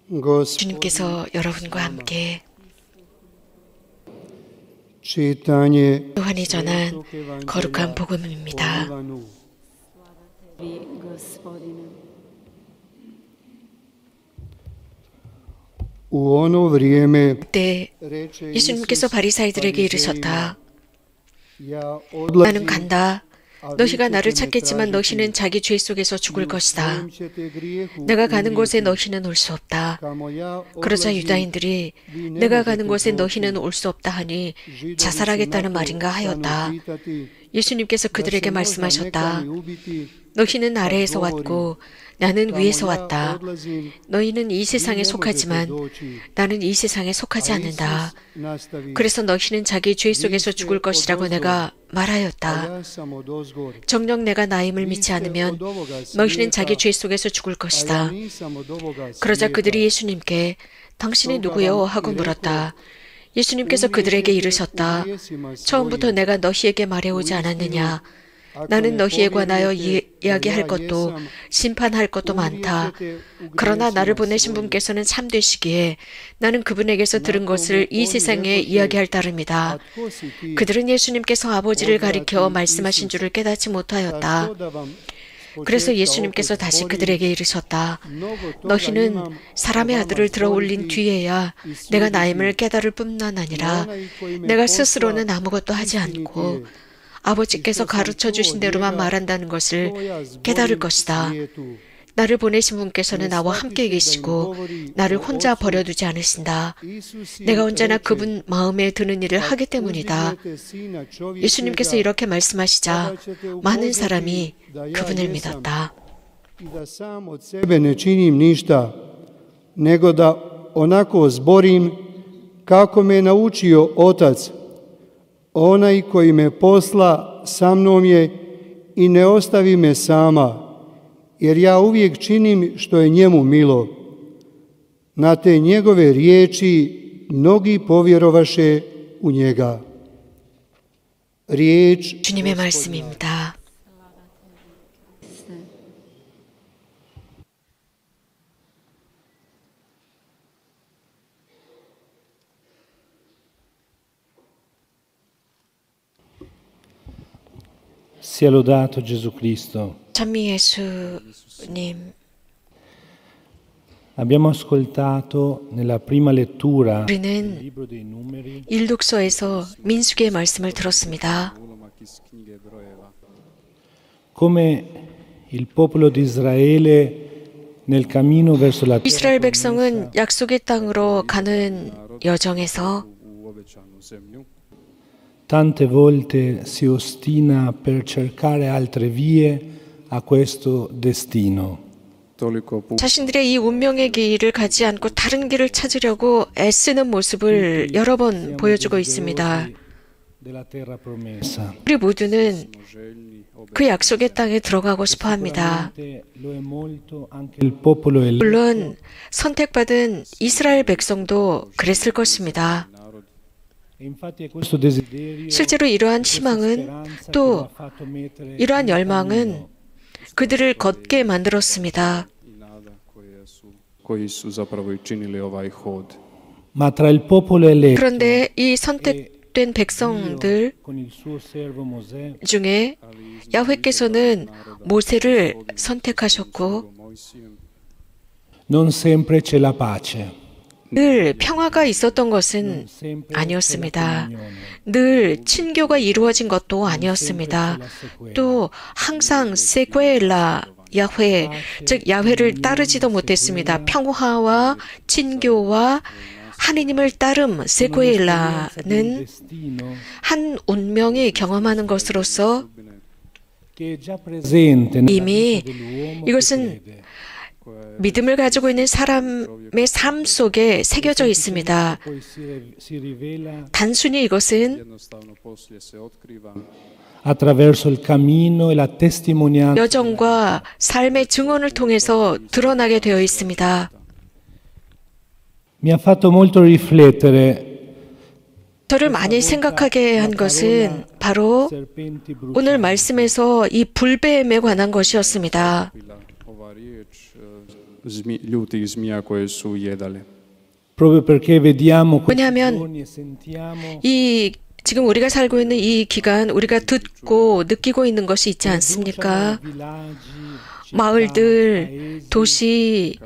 주님께서 여러분과 함께 요한이 전한 거룩한 복음입니다. 그때 예수님께서 바리사이들에게 이르셨다. 나는 간다. 너희가 나를 찾겠지만 너희는 자기 죄 속에서 죽을 것이다. 내가 가는 곳에 너희는 올 수 없다. 그러자 유다인들이 내가 가는 곳에 너희는 올 수 없다 하니 자살하겠다는 말인가 하였다. 예수님께서 그들에게 말씀하셨다. 너희는 아래에서 왔고 나는 위에서 왔다. 너희는 이 세상에 속하지만 나는 이 세상에 속하지 않는다. 그래서 너희는 자기 죄 속에서 죽을 것이라고 내가 말하였다. 정녕 내가 나임을 믿지 않으면 너희는 자기 죄 속에서 죽을 것이다. 그러자 그들이 예수님께 당신이 누구요? 하고 물었다. 예수님께서 그들에게 이르셨다. 처음부터 내가 너희에게 말해오지 않았느냐? 나는 너희에 관하여 이야기할 것도 심판할 것도 많다. 그러나 나를 보내신 분께서는 참되시기에 나는 그분에게서 들은 것을 이 세상에 이야기할 따름이다. 그들은 예수님께서 아버지를 가리켜 말씀하신 줄을 깨닫지 못하였다. 그래서 예수님께서 다시 그들에게 이르셨다. 너희는 사람의 아들을 들어 올린 뒤에야 내가 나임을 깨달을 뿐만 아니라 내가 스스로는 아무것도 하지 않고 아버지께서 가르쳐 주신 대로만 말한다는 것을 깨달을 것이다. 나를 보내신 분께서는 나와 함께 계시고 나를 혼자 버려두지 않으신다. 내가 언제나 그분 마음에 드는 일을 하기 때문이다. 예수님께서 이렇게 말씀하시자 많은 사람이 그분을 믿었다. Onaj koji me posla sa mnom je i ne ostavi me sama, jer ja uvijek činim što je njemu milo. Na te njegove riječi mnogi povjerovaše u njega. Riječ 주님의 말씀입니다. Sia lodato Gesù Cristo. 찬미 예수님. Abbiamo ascoltato nella prima lettura del 우리는 libro dei numeri 일독서에서 민수기의 말씀을 들었습니다. come il popolo di Israele nel cammino verso la terra 이스라엘 백성은 약속의 땅으로 가는 여정에서 tante volte si ostina per cercare altre vie a questo destino. 자신들의 이 운명의 길을 가지 않고 다른 길을 찾으려고 애쓰는 모습을 여러 번 보여주고 있습니다. 우리 모두는 그 약속의 땅에 들어가고 싶어 합니다. 물론 선택받은 이스라엘 백성도 그랬을 것입니다. 실제로 이러한 희망은 또 이러한 열망은 그들을 걷게 만들었습니다. 그런데 이 선택된 백성들 중에 야훼께서는 모세를 선택하셨고 Non sempre c'è la pace. 늘 평화가 있었던 것은 아니었습니다. 늘 친교가 이루어진 것도 아니었습니다. 또 항상 세괴라 야훼, 즉 야훼를 따르지도 못했습니다. 평화와 친교와 하느님을 따름 세괴라는 한 운명이 경험하는 것으로서 이미 이것은 믿음을 가지고 있는 사람의 삶 속에 새겨져 있습니다. 단순히 이것은 여정과 삶의 증언을 통해서 드러나게 되어 있습니다. Mi ha fatto molto riflettere 저를 많이 생각하게 한 것은 바로 오늘 말씀에서 이 불뱀에 관한 것이었습니다. ljutih zmija koje su jedali. Proprio perché vediamo questi 왜냐하면 doni e sentiamo 이 지금 우리가 살고 있는 이 기간 우리가 듣고 느끼고 있는 것이 있지 않습니까? 마을들, 도시,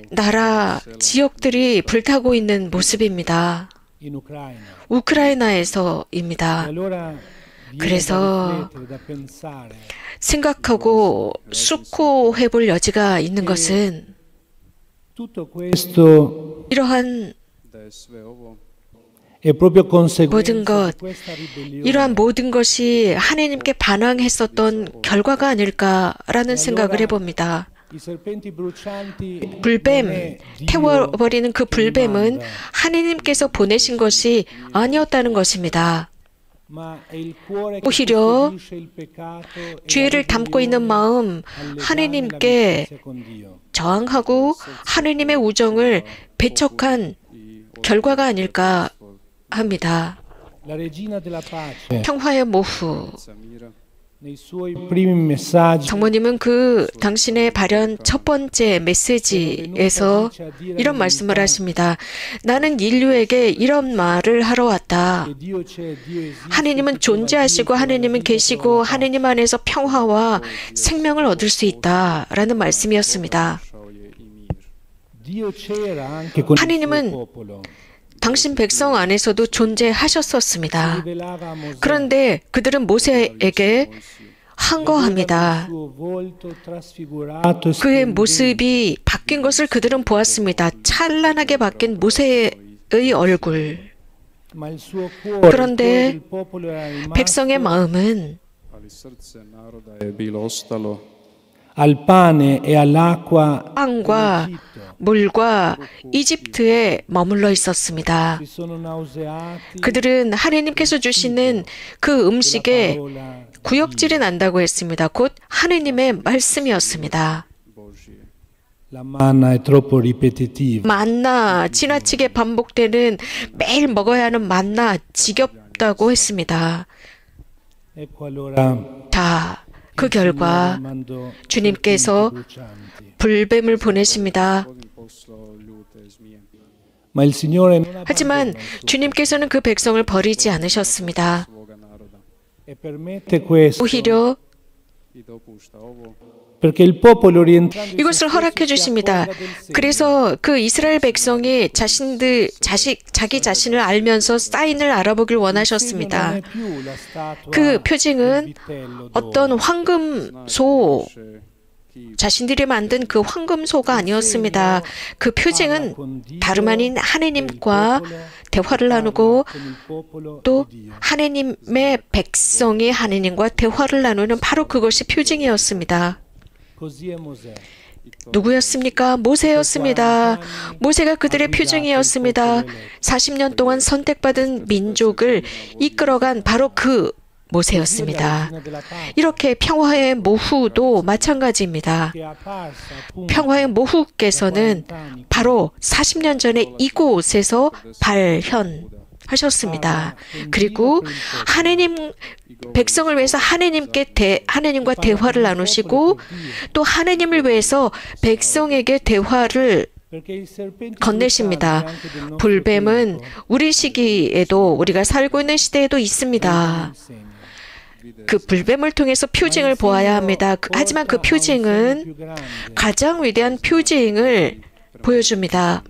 나라, 지역들이 불타고 있는 모습입니다. in Ucraina. 우크라이나에서입니다. Allora viene 그래서 da riflettere, da pensare 생각하고 숙고해 볼 여지가 있는 것은 tutto questo 이러한 Da je sve ovo è proprio 모든 conseguenza 것, di questa ribellione. 이러한 모든 것이 하나님께 반항했었던 결과가 아닐까라는 생각을 해봅니다. I serpenti brucianti non 불뱀, è Dio 태워버리는 그 che li 불뱀은 manda, 하나님께서 보내신 것이 아니었다는 것입니다. ma è il cuore che 오히려 custodisce il peccato e la 죄를 담고 있는 마음, al legame, 하나님께 l'amicizia con Dio. 저항하고 하나님의 우정을 배척한 결과가 아닐까 합니다. La regina della pace 평화의 모후. Samira nei suoi primi messaggi 장모님은 그 당신의 발현 첫 번째 메시지에서 이런 말씀을 하십니다. 나는 인류에게 이런 말을 하러 왔다. che Dio c'è, Dio esiste, 하느님은 존재하시고 하느님은 계시고 하느님 안에서 평화와 생명을 얻을 수 있다라는 말씀이었습니다. šao je i mir. Dio c'era anche con il 하느님은 suo popolo. 당신 백성 안에서도 존재하셨었습니다. Rivelava a Mosè 그런데 그들은 모세에게 항거합니다. il suo volto trasfigurato e 그의 splendente. 모습이 바뀐 것을 그들은 보았습니다. 찬란하게 바뀐 모세의 얼굴. Ma il suo cuore, 그런데 il cuore del popolo era rimasto 백성의 마음은 Ali srce naroda je bilo ostalo al pane e all'acqua 빵과 dell'Egitto. 물과 이집트에 머물러 있었습니다. Si sono nauseati 그들은 하느님께서 주시는 그 음식에 parola 구역질이 난다고 했습니다. 곧 하느님의 말씀이었습니다. Božje. la manna è troppo ripetitiva. 만나 지나치게 반복되는 매일 먹어야 하는 만나 지겹다고 했습니다. Ecco allora 다 그 결과 mandò 주님께서 brucianti. 불뱀을 보내십니다. Gospodin poslao ljute zmije. Ma il Signore non 하지만 주님께서는 그 백성을 버리지 않으셨습니다. Svoga naroda. e permette questo 오히려 I dopušta ovo perché il popolo rientrando in 이것을 허락해 주십니다. 그래서 그 이스라엘 백성이 자기 자신을 알면서 사인을 알아보길 원하셨습니다. 그 표징은 어떤 황금소, 자신들이 만든 그 황금소가 아니었습니다. 그 표징은 다름 아닌 하느님과 대화를 나누고 또 하느님의 백성이 하느님과 대화를 나누는 바로 그것이 표징이었습니다. Così è Mosè. 누구였습니까? 모세였습니다. 모세가 그들의 표징이었습니다. 40년 동안 선택받은 민족을 이끌어간 바로 그 모세였습니다. 이렇게 평화의 모후도 마찬가지입니다. Che è apparsa appunto 평화의 모후께서는 바로 40년 전에 이곳에서 발현하셨습니다. 그리고 하느님 백성을 위해서 하느님과 대화를 나누시고 또 하느님을 위해서 백성에게 대화를 perché il serpente 건네십니다. bruciante anche del nostro 불뱀은 tempo 우리 시기에도 우리가 살고 있는 시대에도 있습니다. insegna. 그 불뱀을 통해서 표징을 보아야 합니다. 하지만 그 표징은 가장 위대한 표징을 보여줍니다.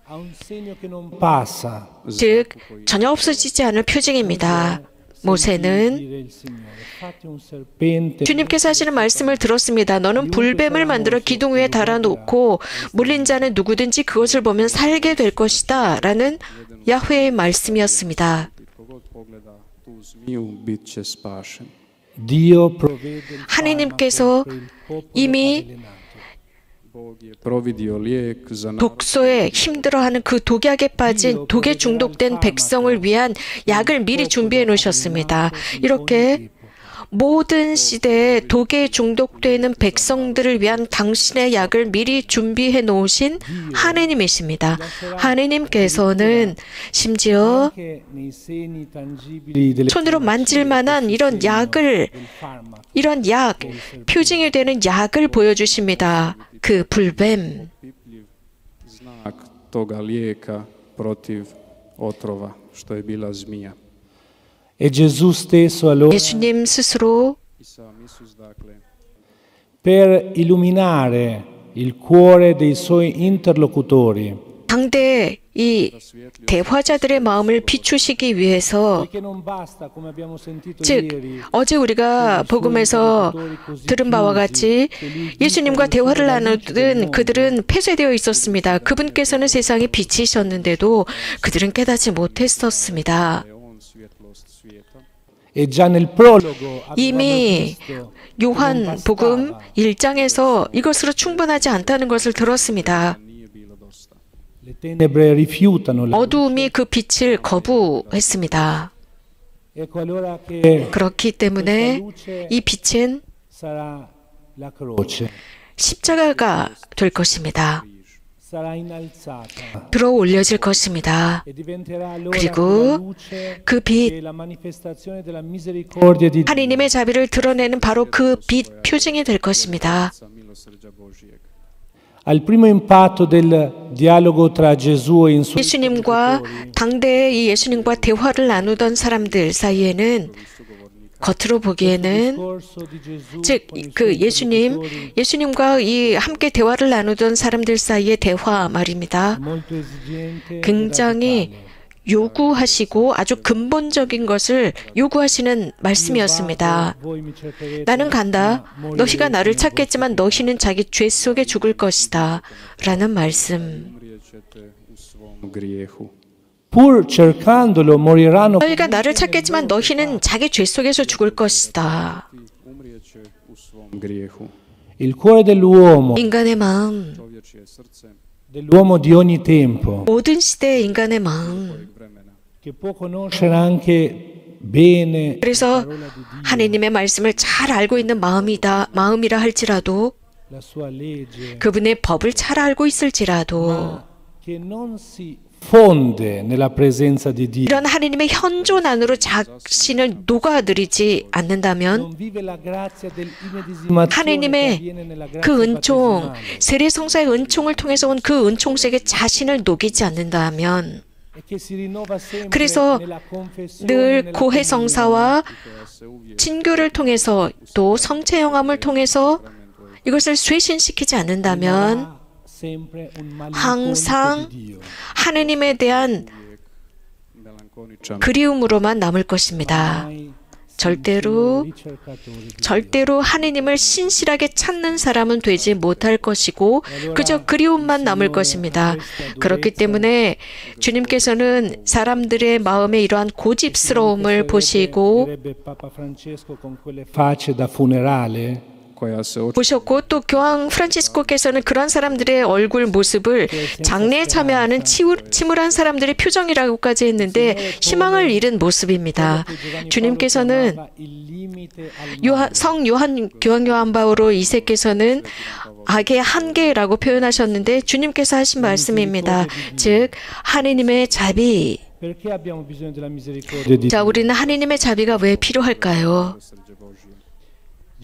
Ha un segno che non passa. 즉 전혀 없어지지 않을 표징입니다. 모세는 Dire il Signore, fate un serpente 주님께서 하시는 말씀을 들었습니다. 너는 불뱀을 만들어 기둥 위에 달아놓고 물린 자는 누구든지 그것을 보면 살게 될 것이다 라는 야훼의 말씀이었습니다. Tko god pogleda tu zmiju bit će spašen. Dio provvede il 하느님께서 farmaco per il popolo 이미 avvelenato. Bog je providio lijek za narod 독소에 힘들어하는 그 독약에 빠진 독에 중독된 백성을 위한 약을 미리 준비해 놓으셨습니다. 이렇게 모든 시대에 독에 중독되는 백성들을 위한 당신의 약을 미리 준비해 놓으신 하느님이십니다. 하느님께서는 심지어 Anche nei segni tangibili delle 손으로 만질 만한 이런 약을 del farmaco. 이런 약, 표징이 되는 약을 보여주십니다. 그 불뱀, Pipljiv znak toga lijeka protiv otrova, što je bila zmija. E Gesù stesso allora, 예수님 스스로 I sam Isus, dakle, per illuminare il cuore dei suoi interlocutori, 당대 이 대화자들의 마음을 비추시기 위해서, perché non basta, come abbiamo sentito 즉 ieri, 어제 우리가 복음에서 들은 바와 같이 예수님과 대화를 나누던 그들은 폐쇄되어 있었습니다. 그분께서는 세상의 빛이셨는데도 그들은 깨닫지 못했었습니다. je on svjetlost svijeta. e già nel prologo avevamo 이미 visto 요한복음 1장에서 이것으로 충분하지 않다는 것을 들었습니다. Nije bilo dosta. le tenebre rifiutano la 어두움이 그 빛을 거부했습니다. ecco allora che 그렇기 때문에 이 빛은 sarà la croce, 십자가가 될 것입니다. sarà innalzata 들어 올려질 것입니다. e diventerà allora 그리고 quella luce 그 che 빛, è la manifestazione della misericordia di Dio. 하나님의 자비를 드러내는 바로 그 빛 표징이 될 것입니다. Sa milosrđa Božijeg. Al primo impatto del dialogo tra Gesù e i suoi 예수님과 당대에 이 예수님과 대화를 나누던 사람들 사이에는 겉으로 보기에는, discorso di Gesù 즉 con i 그 suoi 예수님과 이 함께 대화를 나누던 사람들 사이의 대화 말입니다. molto esigente e 굉장히 radicale. 요구하시고 아주 근본적인 것을 요구하시는 말씀이었습니다. Voi mi cercherete, 나는 간다. ma 너희가 나를 morirete 찾겠지만 너희는 자기 죄 속에 죽을 것이다. 라는 말씀. Umrijet ćete u svom grijehu. pur cercandolo moriranno 너희가 나를 찾겠지만 너희는 자기 죄 속에서 죽을 것이다. Umrijet će u svom grijehu. il cuore dell'uomo, 인간의 마음, Čovječje srce dell'uomo di ogni tempo, 모든 시대의 인간의 마음. vremena. che può conoscere anche bene 그래서 하나님의 말씀을 잘 알고 있는 마음이라 할지라도, la sua legge, 그분의 법을 잘 알고 있을지라도, ma che non si fonde nella presenza di Dio, 이런 하나님의 현존 안으로 자신을 녹아들이지 않는다면 non vive la grazia dell'immedesimazione che 하나님의 avviene nella grazia 그 은총, battesimale, 세례성사의 은총을 통해서 온 그 은총 속에 자신을 녹이지 않는다면, e che si rinnova sempre 그래서 nella confessione, 늘 nella 고해성사와 친교를 통해서 또 성체 영함을 통해서 이것을 쇄신시키지 않는다면 comunione, sempre un malinconico 항상 di Dio. 하느님에 대한 Melankoničan. 그리움으로만 남을 것입니다. Mai 절대로 ricercatori di 절대로 하느님을 신실하게 찾는 사람은 되지 못할 것이고 그저 그리움만 남을 것입니다. 그렇기 때문에 주님께서는 사람들의 마음에 이러한 고집스러움을 보시고 direbbe Papa Francesco con quelle facce da funerale, koja se 보셨고 또 교황 프란치스코께서는 그런 사람들의 얼굴 모습을 장례에 참여하는 침울한 사람들의 표정이라고까지 했는데 희망을 잃은 모습입니다. 주님께서는 il limite al 교황 요한 바오로 2세께서는 악의 한계라고 표현하셨는데 주님께서 하신 말씀입니다. 즉 하느님의 자비. perché abbiamo bisogno della misericordia di 자, 우리는 하느님의 자비가 왜 필요할까요? srđe Božije.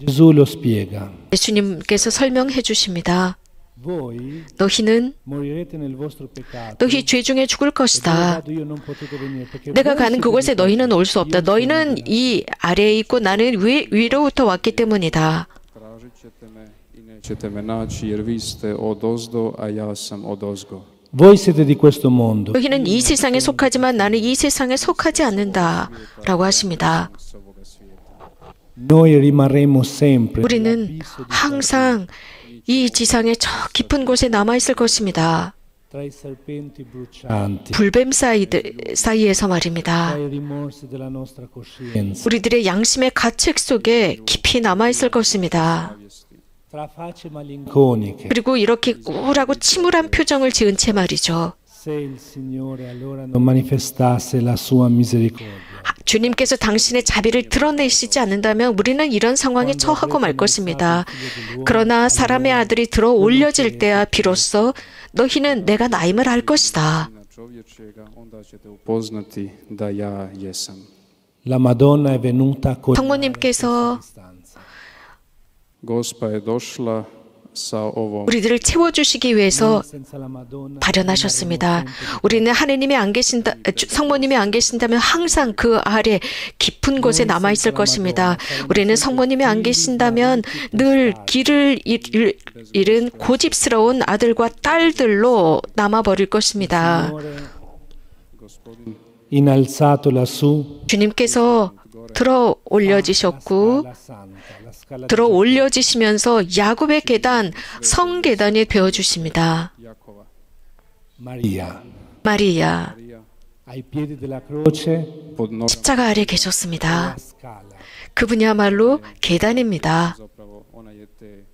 Gesù lo spiega. 예수님께서 설명해 주십니다. Voi 너희는 morirete nel vostro peccato. 너희 죄 중에 죽을 것이다. Io non potete venire perché 내가 voi 가는 siete 그곳에 dei 너희는 올 수 없다. 너희는 이 아래에 있고 나는 위로부터 왔기 때문이다. Tražit ćete me i nećete me naći jer vi ste odozdo, a ja sam odozgo. Voi siete di questo mondo. 너희는 이 세상에 속하지만 나는 이 세상에 속하지 않는다. 라고 하십니다. S ovoga svijeta. Noi rimarremo sempre 우리는 nell'abisso di 항상 이 지상의 저 깊은 곳에 남아 있을 것입니다. tra i serpenti brucianti, 불뱀 사이에서 말입니다. tra i rimorsi della nostra coscienza, 우리들의 양심의 가책 속에 깊이 남아 있을 것입니다. tra facce malinconiche. 그리고 이렇게 우울하고 침울한 표정을 지은 채 말이죠. Se il Signore allora non manifestasse la sua misericordia, 주님께서 당신의 자비를 드러내시지 않는다면 우리는 이런 상황에 처하고 말 것입니다. 그러나 사람의 아들이 들어 올려질 때야 비로소 너희는 내가 나임을 알 것이다. Sina čovječjega, onda ćete upoznati da ja jesam. la Madonna è venuta con 성모님께서 distanza. Gospa je došla, sa ovom 우리들을 채워주시기 위해서 발현하셨습니다. 우리는 하느님이 안 계신다, 성모님이 안 계신다면 항상 그 아래 깊은 곳에 남아 있을 것입니다. 우리는 성모님이 안 계신다면 늘 길을 잃은 고집스러운 아들과 딸들로 남아 버릴 것입니다. Gospodin innalzato lassù 주님께서 들어 올려지셨고 들어 올려지시면서 야곱의 계단, 성계단이 되어 주십니다. Jakova. Maria, 마리아 ai piedi della croce, Pod nogama 십자가 아래 계셨습니다. scala. 그분이야말로 계단입니다. zapravo ona je te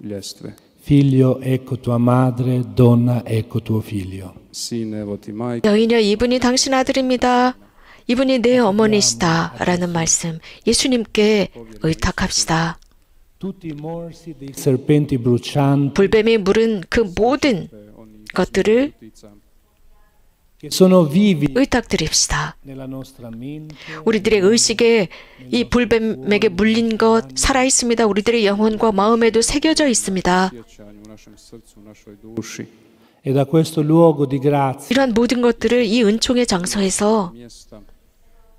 ljestve. Figlio, ecco tua madre, donna, ecco tuo figlio. Sin, evo ti majka, 여인여, 이분이 당신 아들입니다. 이분이 내 어머니시다. 라는 말씀, 예수님께 의탁합시다. Tutti i morsi dei serpenti brucianti 불뱀이 물은 그 모든 oni 것들을 ptica, che sono vivi 의탁드립시다. nella nostra mente, 우리들의 의식에 이 불뱀에게 물린 것 살아있습니다. 우리들의 영혼과 마음에도 새겨져 있습니다. sjećanju u našem srcu, u našoj duši, e da questo luogo di grazia 이러한 모든 것들을 이 은총의 장소에서 mjesta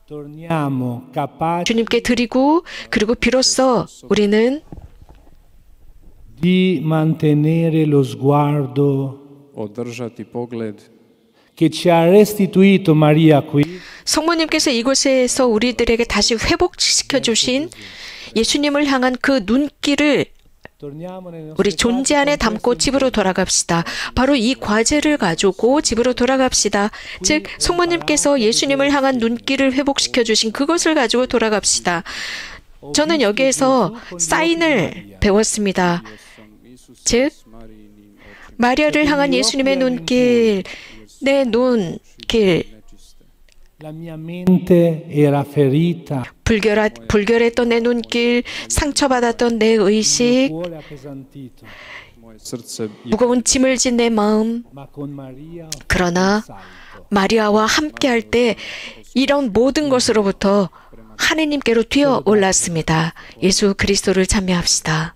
torniamo capaci 주님께 드리고, 그리고 비로소 우리는 di mantenere lo sguardo održati pogled che ci ha restituito Maria qui, 성모님께서 이곳에서 우리들에게 다시 회복시켜 주신 예수님을 향한 그 눈길을 torniamo nelle 우리 nostre 존재 안에 담고 집으로 돌아갑시다. 바로 이 과제를 가지고 집으로 돌아갑시다. 즉, 성모님께서 예수님을 향한 눈길을 회복시켜 주신 그것을 가지고 돌아갑시다. 저는 여기에서 사인을 배웠습니다. 즉, 마리아를 향한 예수님의 눈길, 내 눈길, La mia mente era ferita, 불결했던 내 눈길, 상처받았던 내 의식, cuore appesantito, moje srce je 무거운 짐을 진 내 마음. ma con Maria ho 그러나 salto. 마리아와 함께할 때 이런 모든 것으로부터 하느님께로 뛰어 올랐습니다. 예수 그리스도를 찬미합시다.